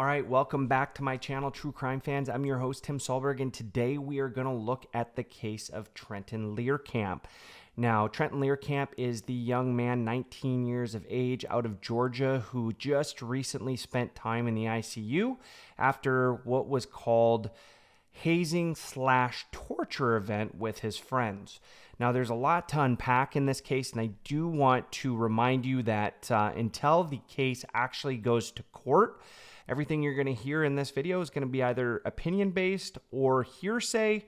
All right, welcome back to my channel, True Crime Fans. I'm your host, Tim Solberg, and today we are going to look at the case of Trent Lehrkamp. Now, Trent Lehrkamp is the young man, 19 years of age, out of Georgia, who just recently spent time in the ICU after what was called hazing/torture event with his friends. Now, there's a lot to unpack in this case, and I do want to remind you that until the case actually goes to court, everything you're going to hear in this video is going to be either opinion-based or hearsay,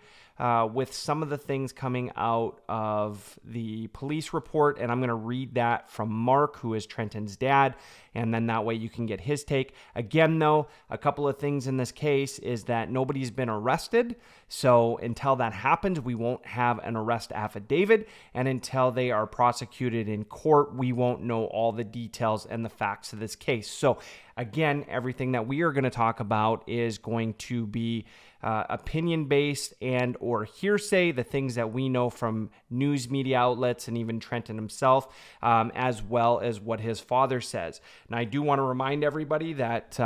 with some of the things coming out of the police report. And I'm going to read that from Mark, who is Trenton's dad, and then that way you can get his take. Again, though, a couple of things in this case is that nobody's been arrested. So until that happens, we won't have an arrest affidavit. And until they are prosecuted in court, we won't know all the details and the facts of this case. So again, everything that we are going to talk about is going to be opinion-based and or hearsay, the things that we know from news media outlets and even Trenton himself, as well as what his father says. And I do want to remind everybody that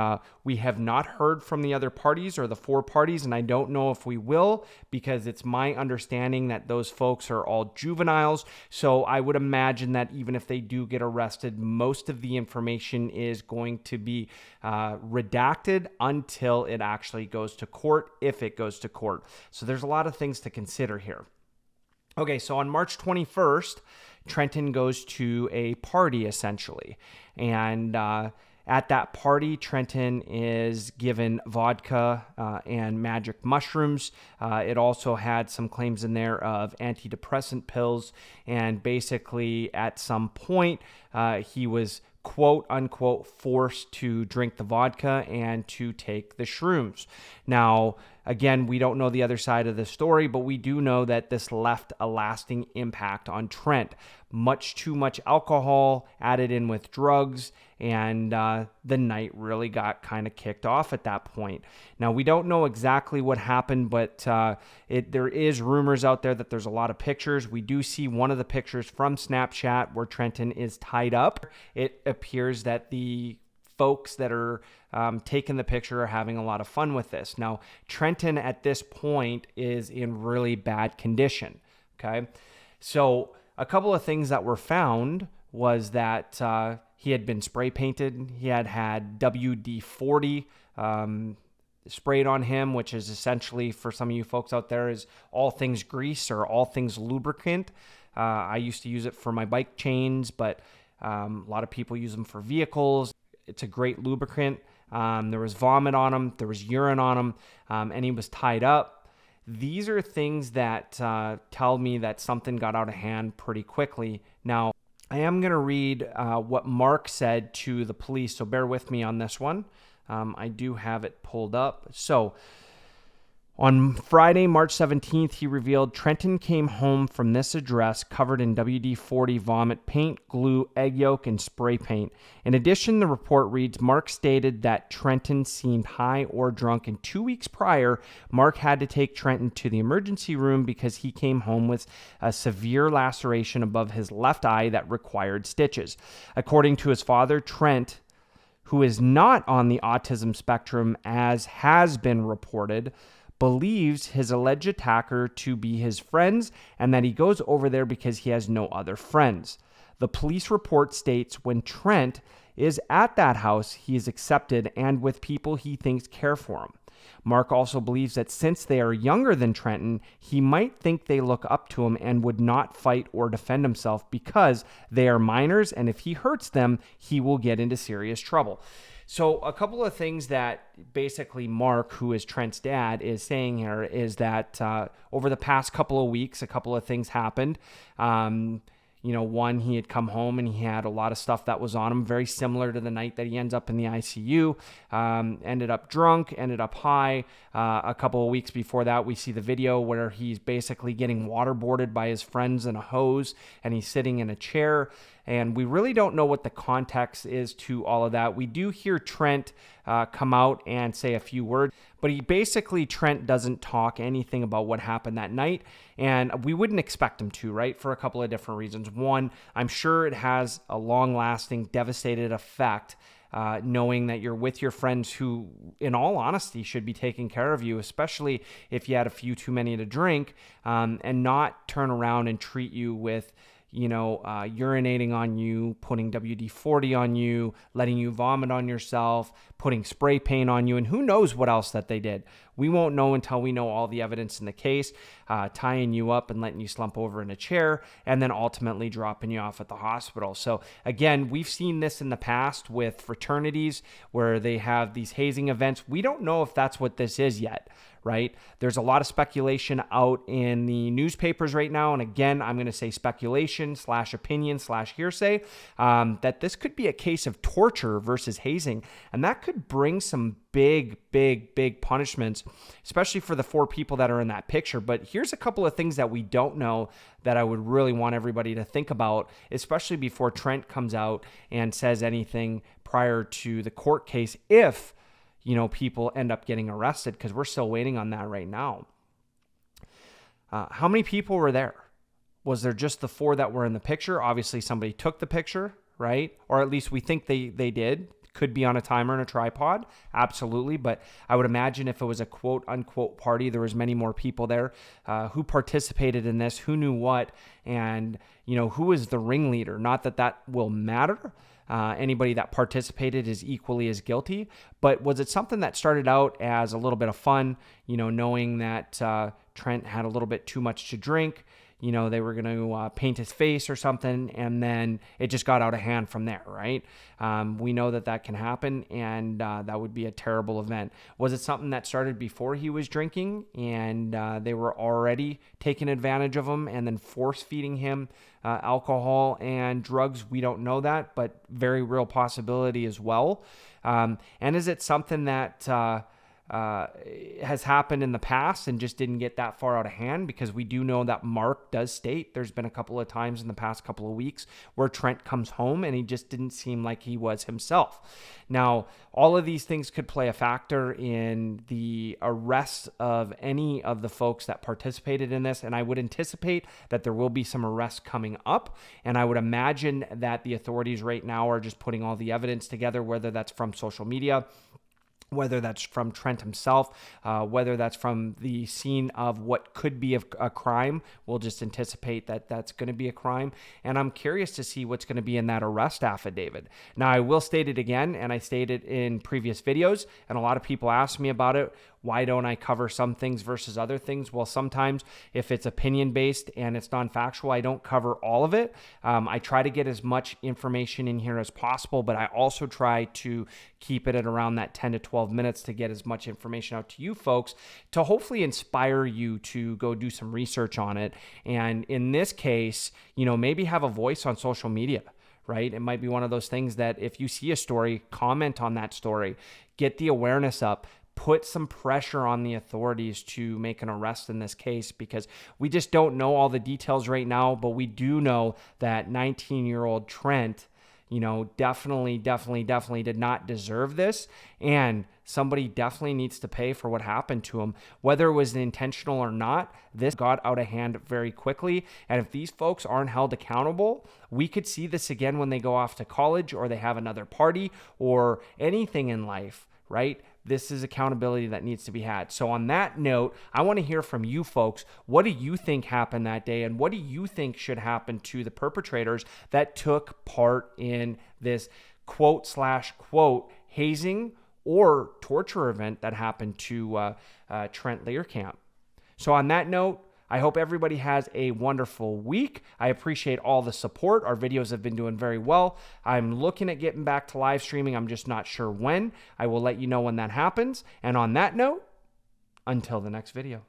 we have not heard from the other parties or the four parties, and I don't know if we will, because it's my understanding that those folks are all juveniles. So I would imagine that even if they do get arrested, most of the information is going to be redacted until it actually goes to court, if it goes to court. So there's a lot of things to consider here. Okay, so on March 21st, Trenton goes to a party, essentially. And at that party, Trenton is given vodka and magic mushrooms. It also had some claims in there of antidepressant pills. And basically, at some point, he was quote unquote forced to drink the vodka and to take the shrooms. Now, again, we don't know the other side of the story, but we do know that this left a lasting impact on Trent. Much too much alcohol added in with drugs, and the night really got kind of kicked off at that point. Now, we don't know exactly what happened, but there is rumors out there that there's a lot of pictures. We do see one of the pictures from Snapchat where Trenton is tied up. It appears that the folks that are taking the picture are having a lot of fun with this. Now, Trenton at this point is in really bad condition, okay? So a couple of things that were found was that he had been spray painted. He had WD-40 sprayed on him, which is essentially, for some of you folks out there, is all things grease or all things lubricant. I used to use it for my bike chains, but a lot of people use them for vehicles. It's a great lubricant. There was vomit on him. There was urine on him, and he was tied up. These are things that tell me that something got out of hand pretty quickly. Now, I am going to read what Mark said to the police, so bear with me on this one. I do have it pulled up. So, on Friday, March 17th, he revealed Trenton came home from this address covered in WD-40 vomit, paint, glue, egg yolk, and spray paint. In addition, the report reads, Mark stated that Trenton seemed high or drunk, and 2 weeks prior, Mark had to take Trenton to the emergency room because he came home with a severe laceration above his left eye that required stitches. According to his father, Trent, who is not on the autism spectrum as has been reported, believes his alleged attacker to be his friends and that he goes over there because he has no other friends. The police report states when Trent is at that house, he is accepted and with people he thinks care for him. Mark also believes that since they are younger than Trenton, he might think they look up to him and would not fight or defend himself because they are minors, and if he hurts them, he will get into serious trouble. So a couple of things that basically Mark, who is Trent's dad, is saying here is that over the past couple of weeks, a couple of things happened. One, he had come home and he had a lot of stuff that was on him, very similar to the night that he ends up in the ICU. Ended up drunk, ended up high. A couple of weeks before that, we see the video where he's basically getting waterboarded by his friends in a hose, and he's sitting in a chair. And we really don't know what the context is to all of that. We do hear Trent come out and say a few words, but Trent doesn't talk anything about what happened that night. And we wouldn't expect him to, right? For a couple of different reasons. One, I'm sure it has a long-lasting, devastating effect knowing that you're with your friends who, in all honesty, should be taking care of you, especially if you had a few too many to drink, and not turn around and treat you with urinating on you, putting WD-40 on you, letting you vomit on yourself, putting spray paint on you, and who knows what else that they did. We won't know until we know all the evidence in the case, tying you up and letting you slump over in a chair, and then ultimately dropping you off at the hospital. So again, we've seen this in the past with fraternities where they have these hazing events. We don't know if that's what this is yet, right? There's a lot of speculation out in the newspapers right now. And again, I'm going to say speculation / opinion / hearsay, that this could be a case of torture versus hazing. And that could bring some big punishments, especially for the 4 people that are in that picture. But here's a couple of things that we don't know that I would really want everybody to think about, especially before Trent comes out and says anything prior to the court case, if people end up getting arrested, because we're still waiting on that right now. How many people were there? Was there just the 4 that were in the picture? Obviously, somebody took the picture, right? Or at least we think they did. Could be on a timer and a tripod. Absolutely. But I would imagine if it was a quote unquote party, there was many more people there who participated in this, who knew what, and, who was the ringleader. Not that will matter. Anybody that participated is equally as guilty. But was it something that started out as a little bit of fun, knowing that Trent had a little bit too much to drink? They were going to paint his face or something, and then it just got out of hand from there, right? We know that can happen, and that would be a terrible event. Was it something that started before he was drinking, and they were already taking advantage of him and then force-feeding him alcohol and drugs? We don't know that, but very real possibility as well. And is it something that has happened in the past and just didn't get that far out of hand? Because we do know that Mark does state there's been a couple of times in the past couple of weeks where Trent comes home and he just didn't seem like he was himself. Now, all of these things could play a factor in the arrest of any of the folks that participated in this, and I would anticipate that there will be some arrests coming up, and I would imagine that the authorities right now are just putting all the evidence together, whether that's from social media, whether that's from Trent himself, whether that's from the scene of what could be a crime. We'll just anticipate that that's going to be a crime. And I'm curious to see what's going to be in that arrest affidavit. Now, I will state it again, and I stated in previous videos, and a lot of people ask me about it. Why don't I cover some things versus other things? Well, sometimes if it's opinion-based and it's non-factual, I don't cover all of it. I try to get as much information in here as possible, but I also try to keep it at around that 10 to 12 minutes to get as much information out to you folks to hopefully inspire you to go do some research on it. And in this case, maybe have a voice on social media, right? It might be one of those things that if you see a story, comment on that story, get the awareness up, put some pressure on the authorities to make an arrest in this case, because we just don't know all the details right now, but we do know that 19-year-old Trent, definitely did not deserve this, and somebody definitely needs to pay for what happened to him. Whether it was intentional or not, this got out of hand very quickly, and if these folks aren't held accountable, we could see this again when they go off to college or they have another party or anything in life, right? This is accountability that needs to be had. So on that note, I want to hear from you folks. What do you think happened that day? And what do you think should happen to the perpetrators that took part in this quote/quote hazing or torture event that happened to Trent Lehrkamp? So on that note, I hope everybody has a wonderful week. I appreciate all the support. Our videos have been doing very well. I'm looking at getting back to live streaming. I'm just not sure when. I will let you know when that happens. And on that note, until the next video.